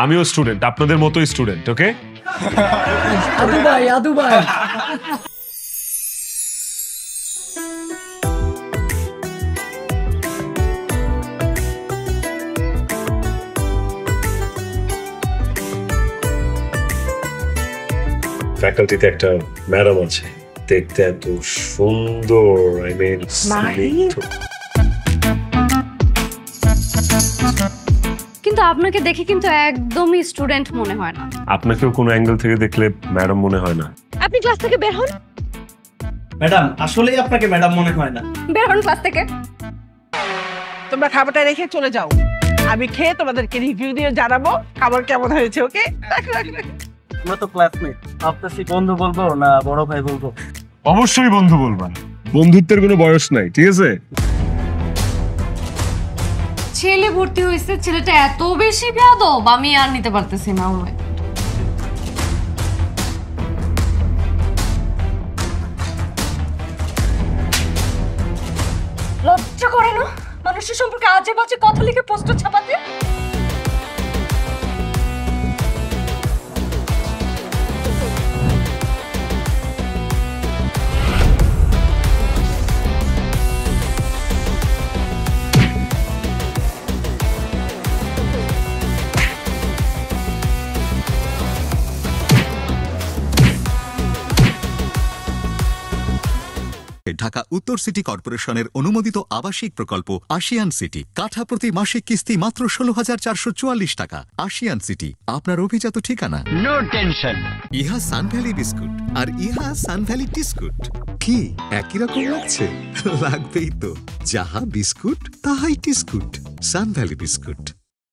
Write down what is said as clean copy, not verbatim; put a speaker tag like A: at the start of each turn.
A: আমিও স্টুডেন্ট, আপনাদের মতোই স্টুডেন্ট। ওকে
B: আদু ভাই
A: ফ্যাকাল্টিতে একটা ম্যাডাম আছে, দেখতে এত সুন্দর, আই মিন
C: কিন্তু আপনাকে দেখে কিন্তু একদমই স্টুডেন্ট মনে হয় না।
A: আপনাকেও কোনো অ্যাঙ্গেল থেকে দেখলে ম্যাডাম মনে হয় না।
C: আপনি ক্লাস থেকে বের হন।
D: ম্যাডাম আসলেই আপনাকে ম্যাডাম মনে হয় না।
C: বের হন ক্লাস থেকে।
E: তোমরা খাবারটা রেখে চলে যাও, আমি খেয়ে তোমাদেরকে রিভিউ দিয়ে জানাবো খাবার কেমন হয়েছে। ওকে,
D: আমরা তো ক্লাসমেট, আপনাকে বন্ধু বলবো না বড় ভাই বলবো?
A: অবশ্যই বন্ধু বলবেন, বন্ধুত্বের কোনো বয়স নাই, ঠিক আছে?
C: ছেলে ভর্তি হয়েছে, ছেলেটা এত বেশি বেয়াদব আমি আর নিতে পারতেছি না। লজ্জা করে না মানুষের সম্পর্কে আজে বাজে কথা লিখে পোস্টার ছাপাতে?
F: ঢাকা উত্তর সিটি কর্পোরেশনের অনুমোদিত আবাসিক প্রকল্প আশিয়ান সিটি, কাঠা প্রতি মাসিক কিস্তি মাত্র 16,444 টাকা। আশিয়ান সিটি আপনার অভিজাত ঠিকানা।
G: No tension.
F: ইহা সানভ্যালি বিস্কুট আর ইহা সানভ্যালি টিস্কুট। কি একই রকম লাগছে? লাগবেই তো, যাহা বিস্কুট তাহাই টিস্কুট। সানভ্যালি বিস্কুট।